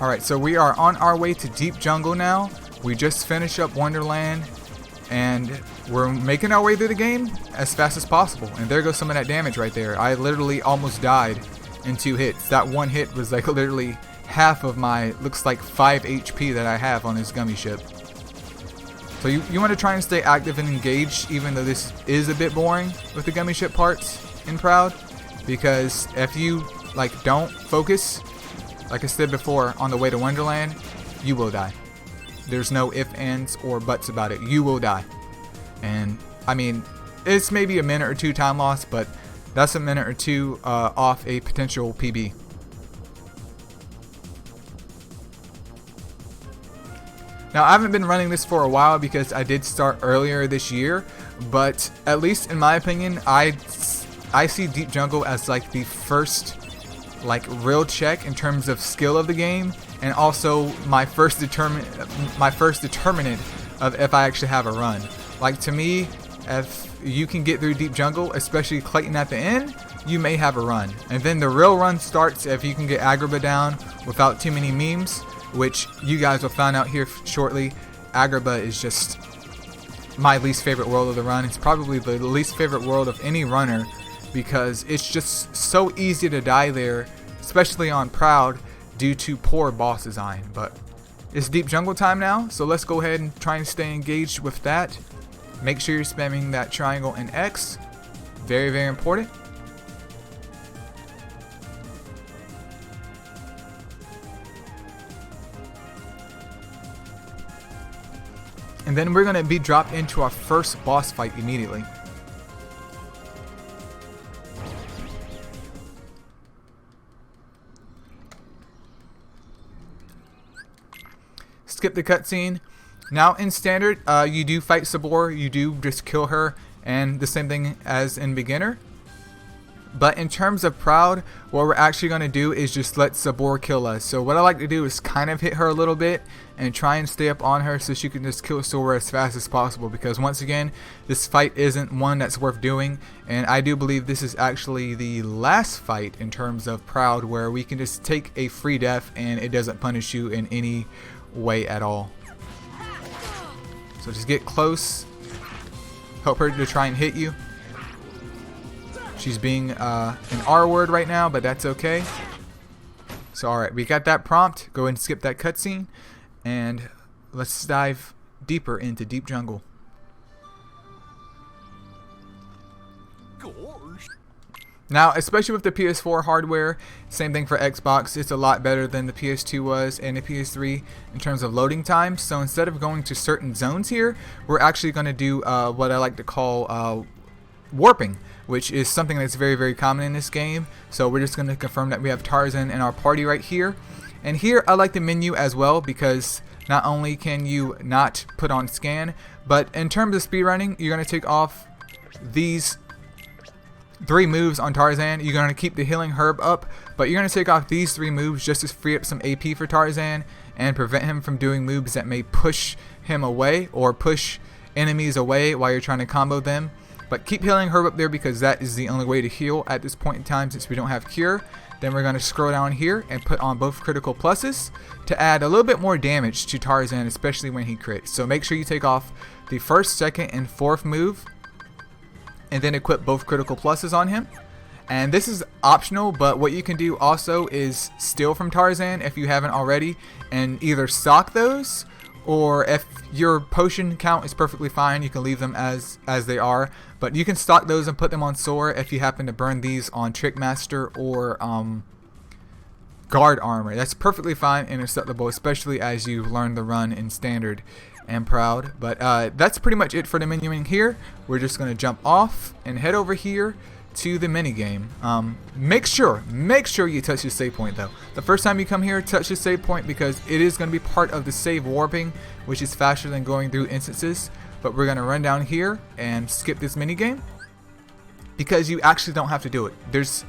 Alright, so we are on our way to Deep Jungle now. We just finished up Wonderland, and we're making our way through the game as fast as possible. And there goes some of that damage right there. I literally almost died in 2 hits. That one hit was like literally half of my, looks like 5 HP that I have on this gummy ship. So you want to try and stay active and engaged, even though this is a bit boring with the gummy ship parts in Proud, because if you like don't focus, like I said before, on the way to Wonderland, you will die. There's no ifs, ands, or buts about it. You will die. And I mean, it's maybe a minute or 2 time loss, but that's a minute or 2 off a potential PB. Now, I haven't been running this for a while because I did start earlier this year, but at least in my opinion, I see Deep Jungle as like the first like real check in terms of skill of the game, and also my first determinant of if I actually have a run. Like, to me, if you can get through Deep Jungle, especially Clayton at the end, you may have a run. And then the real run starts if you can get Agrabah down without too many memes, which you guys will find out here shortly. Agrabah is just my least favorite world of the run. It's probably the least favorite world of any runner because it's just so easy to die there, especially on Proud, due to poor boss design. But it's Deep Jungle time now, so let's go ahead and try and stay engaged with that. Make sure you're spamming that triangle and X. Very, very important. And then we're going to be dropped into our first boss fight immediately. Skip the cutscene. Now in standard, you do fight Sabor. You do just kill her, and the same thing as in beginner. But in terms of Proud, what we're actually going to do is just let Sabor kill us. So what I like to do is kind of hit her a little bit and try and stay up on her so she can just kill Sabor as fast as possible. Because once again, this fight isn't one that's worth doing. And I do believe this is actually the last fight in terms of Proud where we can just take a free death and it doesn't punish you in any way at all. So just get close. Help her to try and hit you. She's being an R word right now, but that's okay. So alright, we got that prompt. Go ahead and skip that cutscene. And let's dive deeper into Deep Jungle. Now, especially with the PS4 hardware, same thing for Xbox, it's a lot better than the PS2 was and the PS3 in terms of loading time. So instead of going to certain zones here, we're actually going to do what I like to call warping, which is something that's very, very common in this game. So we're just going to confirm that we have Tarzan in our party right here. And here I like the menu as well, because not only can you not put on scan, but in terms of speedrunning, you're going to take off these 3 moves on Tarzan. You're going to keep the healing herb up, but you're going to take off these 3 moves just to free up some AP for Tarzan and prevent him from doing moves that may push him away or push enemies away while you're trying to combo them. But keep healing herb up there because that is the only way to heal at this point in time since we don't have cure. Then we're going to scroll down here and put on both critical pluses to add a little bit more damage to Tarzan, especially when he crits. So make sure you take off the 1st, 2nd, and 4th move and then equip both critical pluses on him. And this is optional, but what you can do also is steal from Tarzan if you haven't already and either stock those, or if your potion count is perfectly fine, you can leave them as they are. But you can stock those and put them on Soar if you happen to burn these on Trickmaster or Guard Armor. That's perfectly fine and acceptable, especially as you learn the run in Standard and Proud. But that's pretty much it for the menuing here. We're just going to jump off and head over here to the minigame. Make sure you touch the save point though. The first time you come here, touch the save point because it is going to be part of the save warping, which is faster than going through instances. But we're going to run down here and skip this minigame because you actually don't have to do it. There's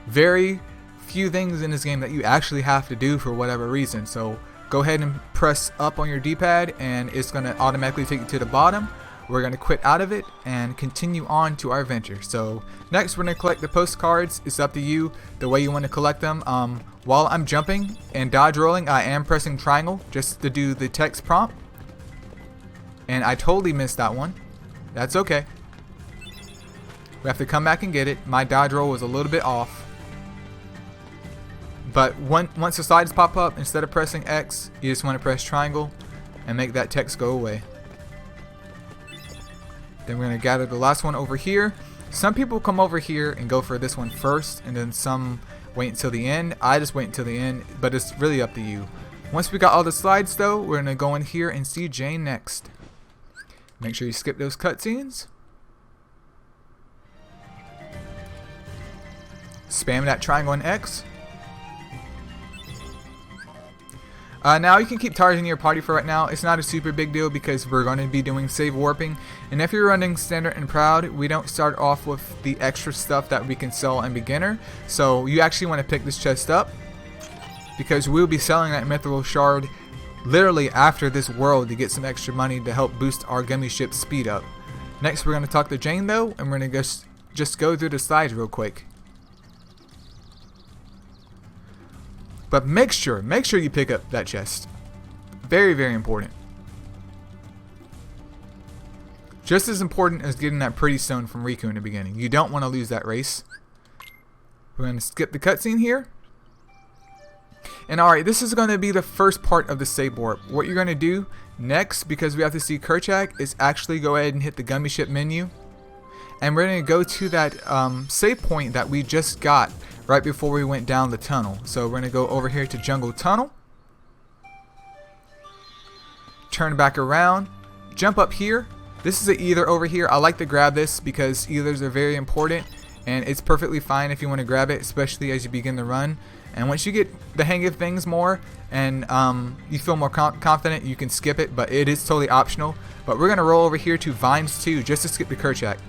very few things in this game that you actually have to do for whatever reason. So go ahead and press up on your D-pad and it's going to automatically take you to the bottom we're going to quit out of it and continue on to our adventure. So next we're going to collect the postcards. It's up to you the way you want to collect them. While I'm jumping and dodge rolling, I am pressing triangle just to do the text prompt. And I totally missed that one. That's okay. We have to come back and get it. My dodge roll was a little bit off. But once the slides pop up, instead of pressing X, you just want to press triangle and make that text go away. Then we're going to gather the last one over here. Some people come over here and go for this one first, and then some wait until the end. I just wait until the end, but it's really up to you. Once we got all the slides though, we're going to go in here and see Jane next. Make sure you skip those cutscenes. Spam that triangle and X. Now you can keep tires in your party for right now. It's not a super big deal because we're going to be doing save warping. And if you're running standard and proud, we don't start off with the extra stuff that we can sell in beginner. So you actually want to pick this chest up because we'll be selling that mithril shard literally after this world to get some extra money to help boost our gummy ship speed up. Next we're going to talk to Jane though, and we're going to just go through the slides real quick. But make sure you pick up that chest. Very, very important. Just as important as getting that pretty stone from Riku in the beginning. You don't want to lose that race. We're going to skip the cutscene here. And alright, this is going to be the first part of the save warp. What you're going to do next, because we have to see Kerchak, is actually go ahead and hit the gummy ship menu. And we're going to go to that save point that we just got right before we went down the tunnel. So we're going to go over here to Jungle Tunnel. Turn back around. Jump up here. This is an either over here. I like to grab this because eithers are very important. And it's perfectly fine if you want to grab it, especially as you begin the run. And once you get the hang of things more and you feel more confident, you can skip it. But it is totally optional. But we're going to roll over here to Vines 2 just to skip the Kerchak.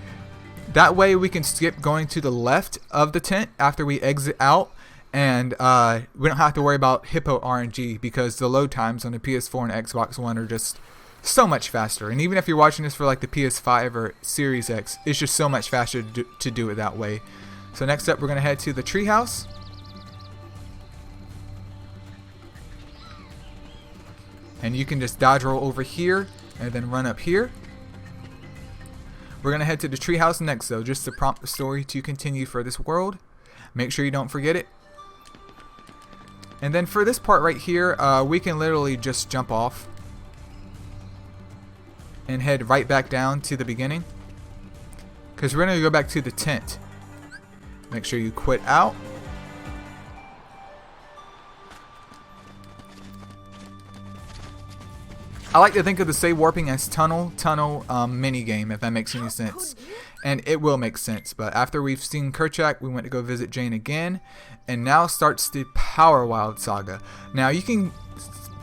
That way we can skip going to the left of the tent after we exit out, and we don't have to worry about Hippo RNG because the load times on the PS4 and Xbox One are just so much faster. And even if you're watching this for like the PS5 or Series X, it's just so much faster to do it that way. So next up we're going to head to the treehouse. And you can just dodge roll over here and then run up here. We're going to head to the treehouse next though, just to prompt the story to continue for this world. Make sure you don't forget it. And then for this part right here, we can literally just jump off and head right back down to the beginning. Because we're going to go back to the tent. Make sure you quit out. I like to think of the save warping as tunnel mini game, if that makes any sense. And it will make sense. But after we've seen Kerchak, we went to go visit Jane again. And now starts the Power Wild Saga. Now you can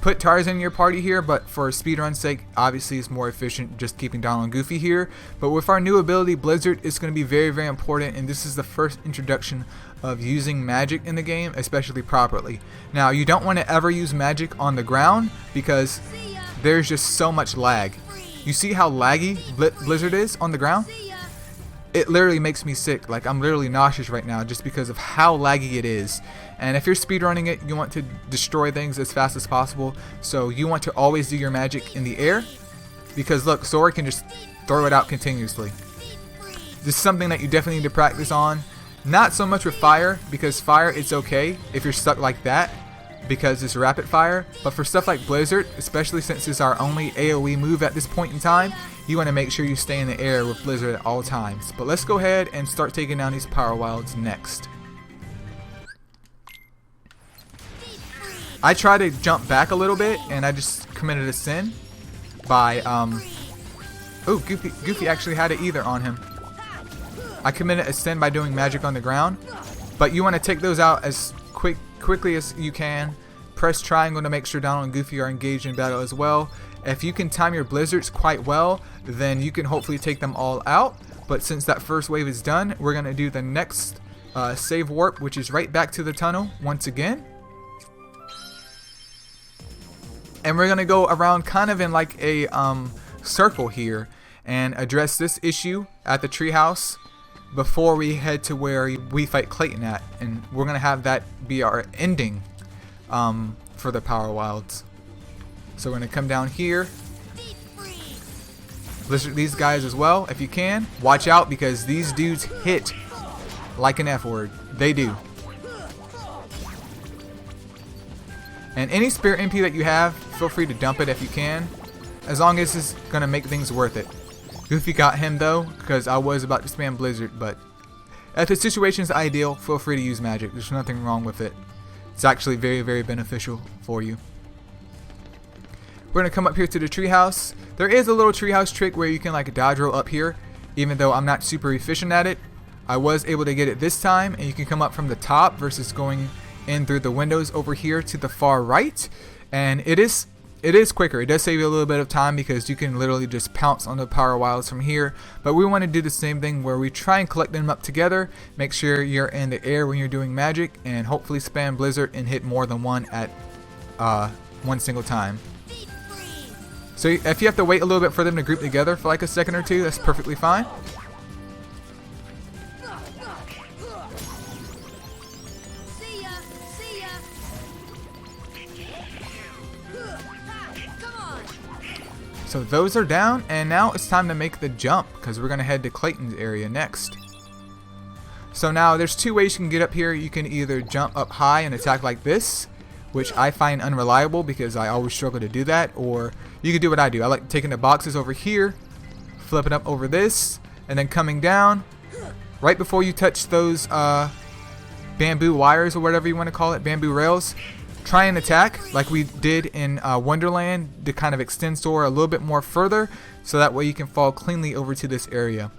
put Tarzan in your party here, but for speedrun's sake, obviously it's more efficient just keeping Donald and Goofy here. But with our new ability, Blizzard, it's going to be very, very important. And this is the first introduction of using magic in the game, especially properly. Now you don't want to ever use magic on the ground because there's just so much lag. You see how laggy Blizzard is on the ground? It literally makes me sick. Like, I'm literally nauseous right now just because of how laggy it is. And if you're speedrunning it, you want to destroy things as fast as possible. So you want to always do your magic in the air. Because look, Sora can just throw it out continuously. This is something that you definitely need to practice on. Not so much with fire, because fire, it's okay if you're stuck like that, because it's rapid fire. But for stuff like Blizzard, especially since it's our only AoE move at this point in time, you want to make sure you stay in the air with Blizzard at all times. But let's go ahead and start taking down these Power Wilds next. I tried to jump back a little bit and I just committed a sin by oh, Goofy actually had it either on him. I committed a sin by doing magic on the ground. But you want to take those out as quickly as you can. Press triangle to make sure Donald and Goofy are engaged in battle as well. If you can time your blizzards quite well, then you can hopefully take them all out. But since that first wave is done, we're going to do the next save warp, which is right back to the tunnel once again. And we're going to go around kind of in like a circle here. and address this issue at the treehouse before we head to where we fight Clayton at, and we're gonna have that be our ending for the Power Wilds. So we're gonna come down here, blizzard these guys as well if you can. Watch out because these dudes hit like an F word. They do. And any spare MP that you have, feel free to dump it if you can, as long as it's gonna make things worth it. Goofy got him though, because I was about to spam Blizzard, but if the situation's ideal, feel free to use magic. There's nothing wrong with it. It's actually very, very beneficial for you. We're gonna come up here to the treehouse. There is a little treehouse trick where you can like dodge roll up here, even though I'm not super efficient at it. I was able to get it this time, and you can come up from the top versus going in through the windows over here to the far right, and it is quicker. It does save you a little bit of time because you can literally just pounce on the Power Wilds from here, but we want to do the same thing where we try and collect them up together. Make sure you're in the air when you're doing magic, and hopefully spam Blizzard and hit more than one at one single time. So if you have to wait a little bit for them to group together for like a second or two, that's perfectly fine. So those are down, and now it's time to make the jump because we're going to head to Clayton's area next. So now there's two ways you can get up here. You can either jump up high and attack like this, which I find unreliable because I always struggle to do that, or you can do what I do. I like taking the boxes over here, flipping up over this, and then coming down right before you touch those bamboo wires or whatever you want to call it, bamboo rails. Try and attack like we did in Wonderland to kind of extend Sora a little bit more further, so that way you can fall cleanly over to this area.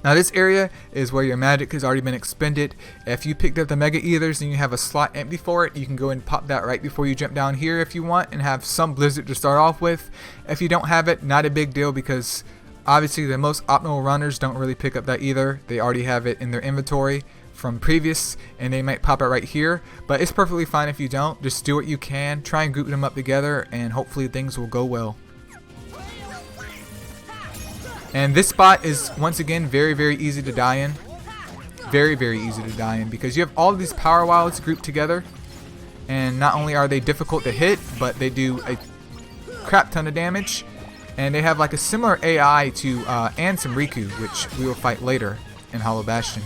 Now this area is where your magic has already been expended. If you picked up the Mega Ethers and you have a slot empty for it, you can go and pop that right before you jump down here if you want, and have some Blizzard to start off with. If you don't have it, not a big deal, because obviously the most optimal runners don't really pick up that either. They already have it in their inventory from previous, and they might pop it right here, but it's perfectly fine if you don't. Just do what you can, try and group them up together, and hopefully things will go well. And this spot is once again very, very easy to die in. Very, very easy to die in because you have all of these Power Wilds grouped together, and not only are they difficult to hit, but they do a crap ton of damage, and they have like a similar AI to Ansem Riku, which we will fight later in Hollow Bastion.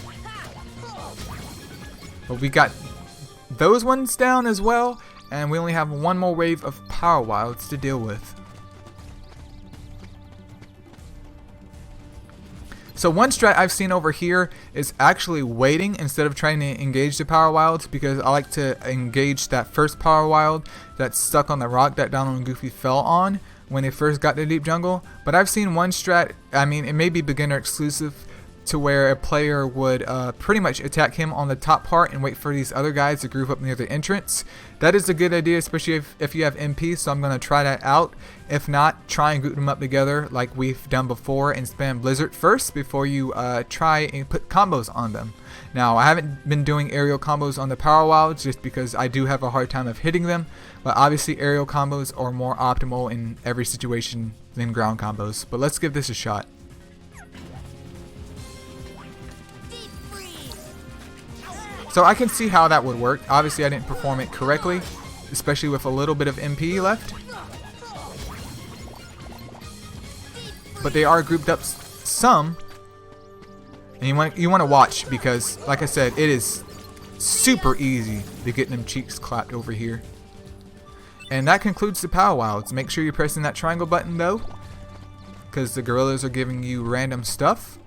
But we got those ones down as well, and we only have one more wave of Power Wilds to deal with. So one strat I've seen over here is actually waiting instead of trying to engage the Power Wilds, because I like to engage that first Power Wild that's stuck on the rock that Donald and Goofy fell on when they first got to Deep Jungle. But I've seen one strat, I mean it may be beginner exclusive, to where a player would pretty much attack him on the top part and wait for these other guys to group up near the entrance. That is a good idea, especially if you have MP, so I'm going to try that out. If not, try and group them up together like we've done before, and spam Blizzard first before you try and put combos on them. Now, I haven't been doing aerial combos on the Power Wilds just because I do have a hard time of hitting them, but obviously aerial combos are more optimal in every situation than ground combos. But let's give this a shot. So I can see how that would work. Obviously I didn't perform it correctly, especially with a little bit of MP left. But they are grouped up some. And you want to watch, because like I said, it is super easy to get them cheeks clapped over here. And that concludes the Power Wilds. Make sure you're pressing that triangle button though, because the gorillas are giving you random stuff.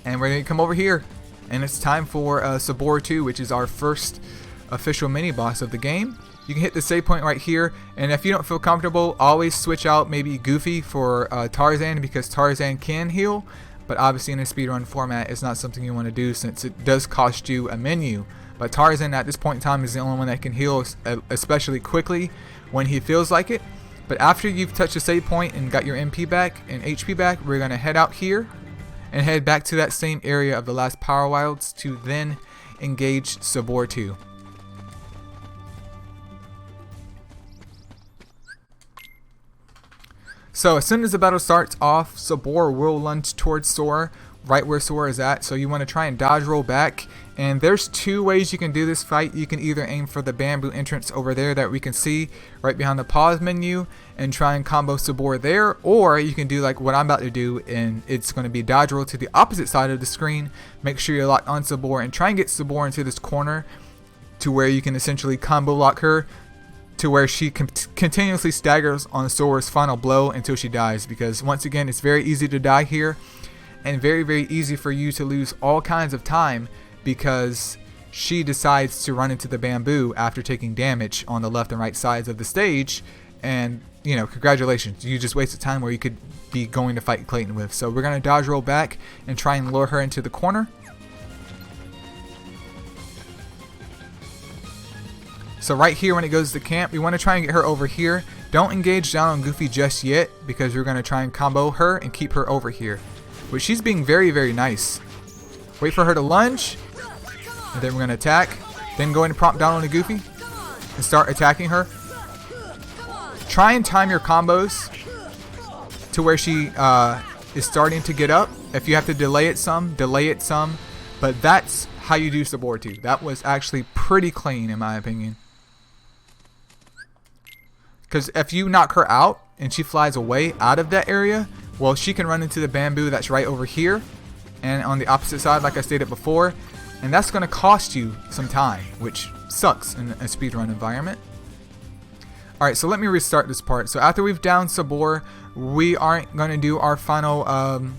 And we're going to come over here. And it's time for Sabor 2, which is our first official mini-boss of the game. You can hit the save point right here, and if you don't feel comfortable, always switch out maybe Goofy for Tarzan, because Tarzan can heal, but obviously in a speedrun format, it's not something you want to do since it does cost you a menu. But Tarzan at this point in time is the only one that can heal, especially quickly when he feels like it. But after you've touched the save point and got your MP back and HP back, we're going to head out here and head back to that same area of the last Power Wilds to then engage Sabor 2. So as soon as the battle starts off, Sabor will lunge towards Sora, right where Sora is at. So you want to try and dodge roll back. And there's two ways you can do this fight. You can either aim for the bamboo entrance over there that we can see right behind the pause menu and try and combo Sabor there, or you can do like what I'm about to do, and it's going to be dodge roll to the opposite side of the screen. Make sure you're locked on Sabor and try and get Sabor into this corner to where you can essentially combo lock her to where she continuously staggers on Sora's final blow until she dies, because once again it's very easy to die here and very, very easy for you to lose all kinds of time because she decides to run into the bamboo after taking damage on the left and right sides of the stage. And you know, congratulations, you just wasted time where you could be going to fight Clayton with. So we're going to dodge roll back and try and lure her into the corner. So right here when it goes to camp, we want to try and get her over here. Don't engage down on Goofy just yet because we're going to try and combo her and keep her over here. But she's being very, very nice. Wait for her to lunge, and then we're going to attack. Then go ahead and prompt down on the Goofy and start attacking her. Try and time your combos to where she is starting to get up. If you have to delay it some, delay it some. But that's how you do Sabor 2. That was actually pretty clean in my opinion. Because if you knock her out and she flies away out of that area, well, she can run into the bamboo that's right over here and on the opposite side like I stated before, and that's going to cost you some time, which sucks in a speedrun environment. Alright, so let me restart this part. So after we've downed Sabor, we aren't going to do our final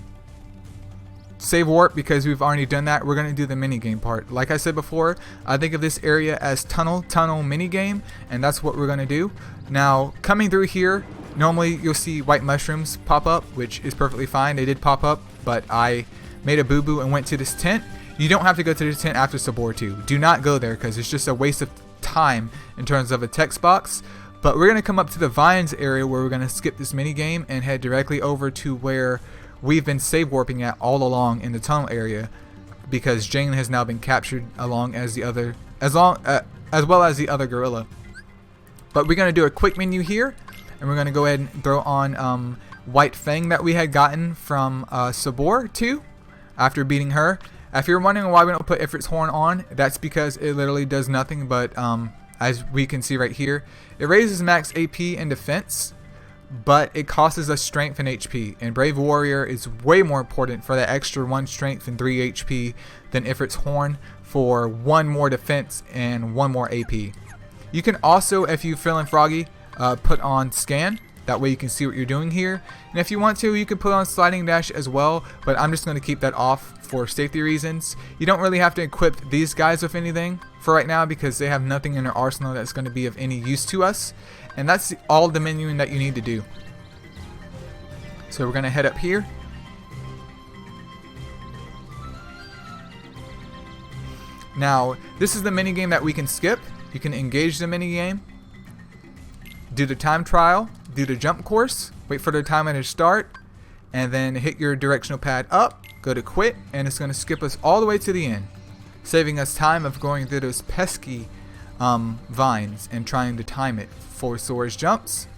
save warp because we've already done that. We're going to do the minigame part. Like I said before, I think of this area as tunnel minigame, and that's what we're going to do. Now, coming through here, normally you'll see white mushrooms pop up, which is perfectly fine. They did pop up, but I made a boo-boo and went to this tent. You don't have to go to this tent after Sabor 2. Do not go there because it's just a waste of time in terms of a text box. But we're going to come up to the vines area where we're going to skip this minigame and head directly over to where we've been save warping at all along in the tunnel area, because Jane has now been captured along as the other, as well as the other gorilla. But we're going to do a quick menu here, and we're going to go ahead and throw on White Fang that we had gotten from Sabor 2 after beating her. If you're wondering why we don't put Ifrit's Horn on, that's because it literally does nothing but, as we can see right here, it raises max AP and defense, but it costs us strength and HP, and Brave Warrior is way more important for that extra 1 strength and 3 HP than Ifrit's Horn for 1 more defense and 1 more AP. You can also, if you're feeling froggy, put on Scan. That way you can see what you're doing here. And if you want to, you can put on Sliding Dash as well, but I'm just going to keep that off for safety reasons. You don't really have to equip these guys with anything for right now because they have nothing in their arsenal that's going to be of any use to us. And that's all the menuing that you need to do. So we're going to head up here. Now, this is the minigame that we can skip. You can engage the minigame, do the time trial, do the jump course, wait for the timer to start, and then hit your directional pad up, go to quit, and it's going to skip us all the way to the end, saving us time of going through those pesky vines and trying to time it for Sora's jumps.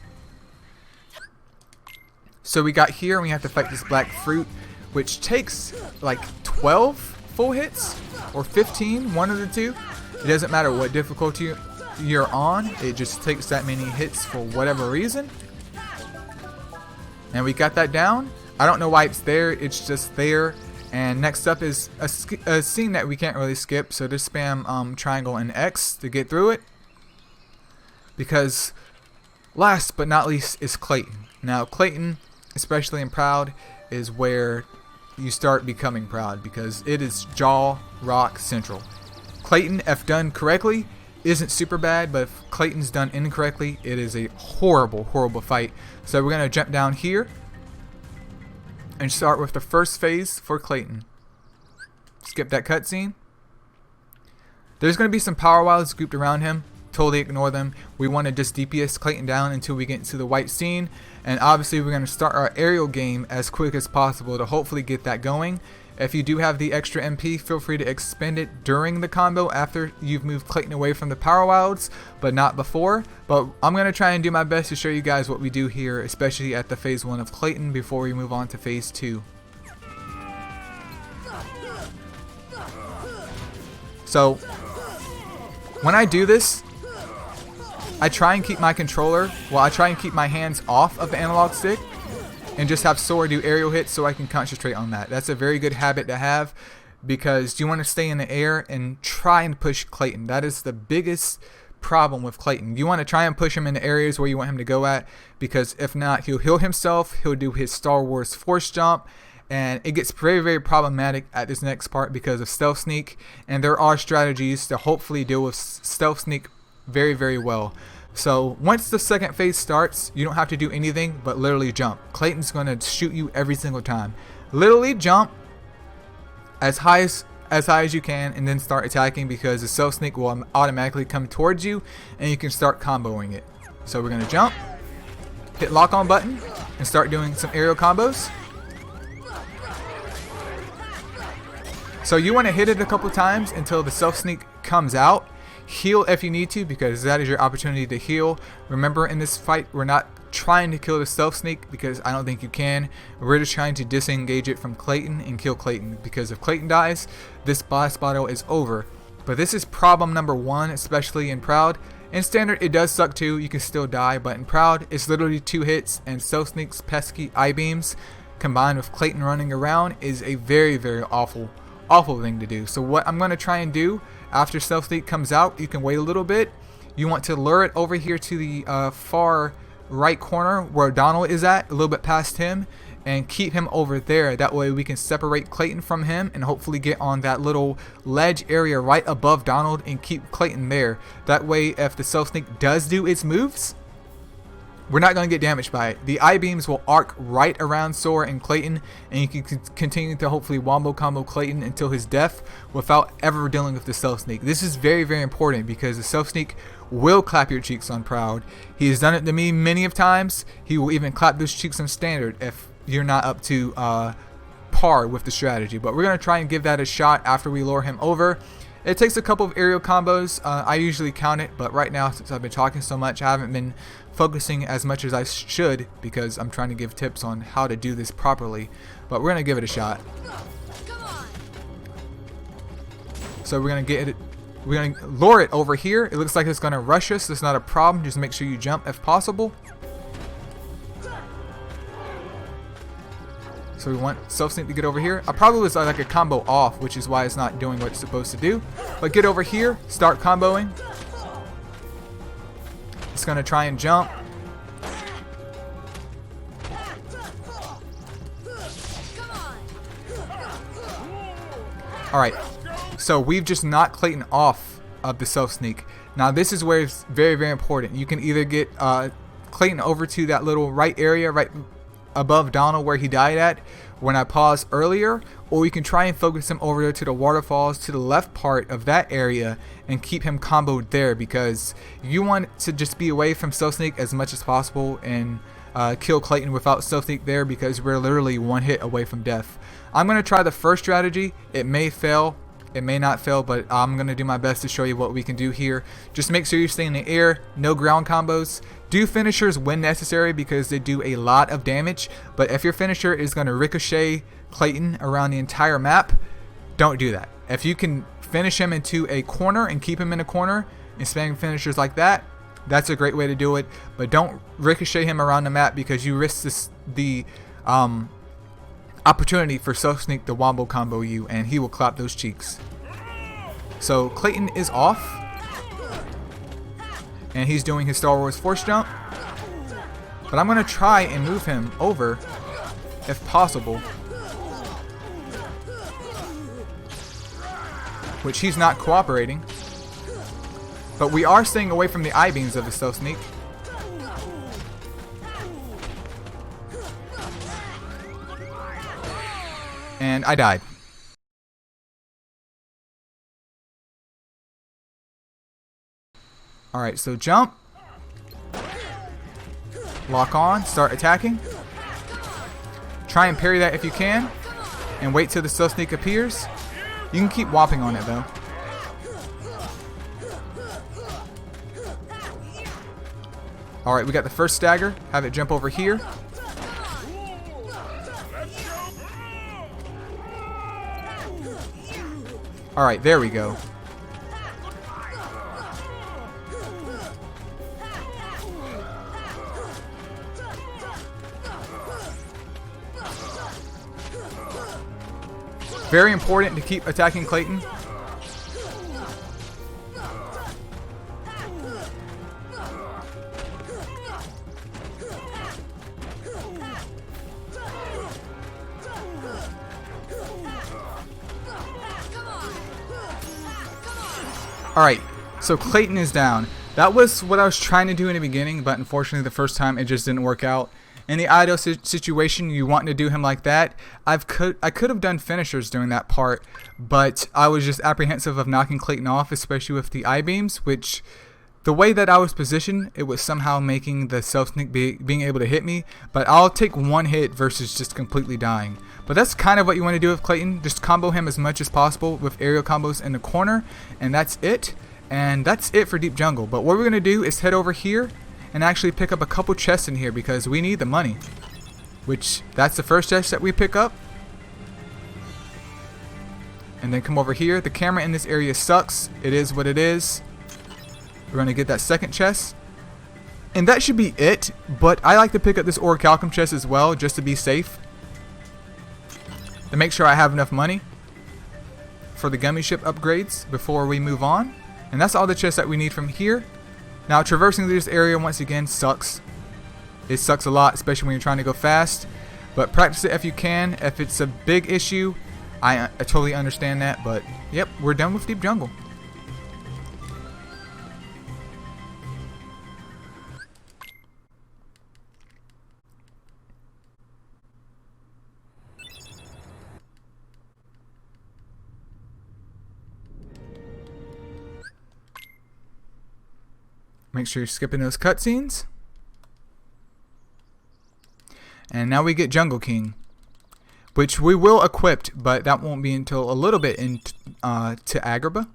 So we got here and we have to fight this black fruit, which takes like 12 full hits or 15, one of the two. It doesn't matter what difficulty you're on, it just takes that many hits for whatever reason. And we got that down. I don't know why it's there, it's just there. And next up is a scene that we can't really skip, so just spam triangle and X to get through it. Because last but not least is Clayton. Now Clayton, especially in Proud, is where you start becoming proud because it is jaw rock central. Clayton, if done correctly, isn't super bad, but if Clayton's done incorrectly, it is a horrible, horrible fight. So we're going to jump down here and start with the first phase for Clayton. Skip that cutscene. There's going to be some power wilds grouped around him. Totally ignore them. We want to just DPS Clayton down until we get into the white scene. And obviously we're going to start our aerial game as quick as possible to hopefully get that going. If you do have the extra MP, feel free to expend it during the combo after you've moved Clayton away from the power wilds, but not before. But I'm going to try and do my best to show you guys what we do here, especially at the phase 1 of Clayton before we move on to phase 2. So when I do this, I try and keep my controller, I try and keep my hands off of the analog stick and just have Sora do aerial hits so I can concentrate on that. That's a very good habit to have because you want to stay in the air and try and push Clayton. That is the biggest problem with Clayton. You want to try and push him in the areas where you want him to go at, because if not, he'll heal himself, he'll do his Star Wars force jump, and it gets very, very problematic at this next part because of Stealth Sneak, and there are strategies to hopefully deal with Stealth Sneak very, very well. So once the second phase starts, you don't have to do anything but literally jump. Clayton's going to shoot you every single time. Literally jump as high as you can and then start attacking, because the Stealth Sneak will automatically come towards you and you can start comboing it. So we're going to jump, hit lock on button, and start doing some aerial combos. So you want to hit it a couple times until the Stealth Sneak comes out. Heal if you need to, because that is your opportunity to heal. Remember, in this fight, we're not trying to kill the Stealth Sneak, because I don't think you can. We're just trying to disengage it from Clayton and kill Clayton, because if Clayton dies, this boss battle is over. But this is problem number 1, especially in Proud. In Standard, it does suck too. You can still die, but in Proud, it's literally 2 hits, and Stealth Sneak's pesky I-beams combined with Clayton running around is a very, very awful thing to do. So what I'm going to try and do after Stealth Sneak comes out, you can wait a little bit. You want to lure it over here to the far right corner where Donald is at, a little bit past him, and keep him over there. That way we can separate Clayton from him and hopefully get on that little ledge area right above Donald and keep Clayton there. That way if the Stealth Sneak does do its moves, we're not going to get damaged by it. The I-beams will arc right around Sora and Clayton, and you can continue to hopefully wombo combo Clayton until his death without ever dealing with the Stealth Sneak. This is very, very important, because the Stealth Sneak will clap your cheeks on Proud. He has done it to me many of times. He will even clap those cheeks on Standard if you're not up to par with the strategy. But we're going to try and give that a shot after we lure him over. It takes a couple of aerial combos. I usually count it, but right now, since I've been talking so much, I haven't been focusing as much as I should, because I'm trying to give tips on how to do this properly. But we're going to give it a shot. So we're going to lure it over here. It looks like it's going to rush us. That's not a problem. Just make sure you jump if possible. So we want Stealth Sneak to get over here. I probably was like a combo off, which is why it's not doing what it's supposed to do. But get over here, start comboing. It's going to try and jump. Alright, so we've just knocked Clayton off of the Stealth Sneak. Now this is where it's very, very important. You can either get Clayton over to that little right area, right above Donald where he died at when I paused earlier, or you can try and focus him over there to the waterfalls to the left part of that area and keep him comboed there, because you want to just be away from Stealth Sneak as much as possible and kill Clayton without Stealth Sneak there, because we're literally 1 hit away from death. I'm going to try the first strategy. It may fail, it may not fail, but I'm going to do my best to show you what we can do here. Just make sure you stay in the air, no ground combos. Do finishers when necessary, because they do a lot of damage, but if your finisher is going to ricochet Clayton around the entire map, don't do that. If you can finish him into a corner and keep him in a corner and spamming finishers like that, that's a great way to do it. But don't ricochet him around the map, because you risk the opportunity for Stealth Sneak to wombo combo you, and he will clap those cheeks. So Clayton is off, and he's doing his Star Wars force jump. But I'm going to try and move him over if possible, which he's not cooperating. But we are staying away from the I-beams of the Stealth Sneak. And I died. Alright, so jump. Lock on, start attacking. Try and parry that if you can. and wait till the Stealth Sneak appears. You can keep whopping on it though. Alright, we got the first stagger. Have it jump over here. Alright, there we go. Very important to keep attacking Clayton. Alright, so Clayton is down. That was what I was trying to do in the beginning, but unfortunately the first time it just didn't work out. In the ideal situation, you want to do him like that. I could have done finishers during that part, but I was just apprehensive of knocking Clayton off, especially with the I-beams, which the way that I was positioned, it was somehow making the Stealth Sneak being able to hit me, but I'll take one hit versus just completely dying. But that's kind of what you want to do with Clayton. Just combo him as much as possible with aerial combos in the corner, and that's it. And that's it for Deep Jungle. But what we're going to do is head over here and actually pick up a couple chests in here because we need the money. Which, that's the first chest that we pick up. And then come over here. The camera in this area sucks. It is what it is. We're going to get that second chest. And that should be it. But I like to pick up this Orichalcum chest as well, just to be safe. To make sure I have enough money for the gummy ship upgrades before we move on. And that's all the chests that we need from here. Now, traversing through this area once again sucks. It sucks a lot, especially when you're trying to go fast. But practice it if you can. If it's a big issue, I totally understand that. But, yep, we're done with Deep Jungle. Make sure you're skipping those cutscenes. And now we get Jungle King, which we will equip, but that won't be until a little bit into Agrabah.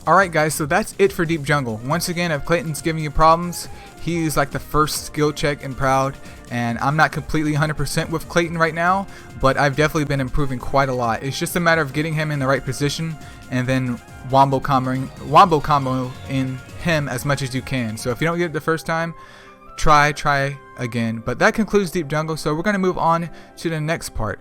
Alright guys, so that's it for Deep Jungle. Once again, if Clayton's giving you problems, he's like the first skill check in Proud, and I'm not completely 100% with Clayton right now, but I've definitely been improving quite a lot. It's just a matter of getting him in the right position and then wombo combo in him as much as you can. So if you don't get it the first time, try again. But that concludes Deep Jungle, so we're going to move on to the next part.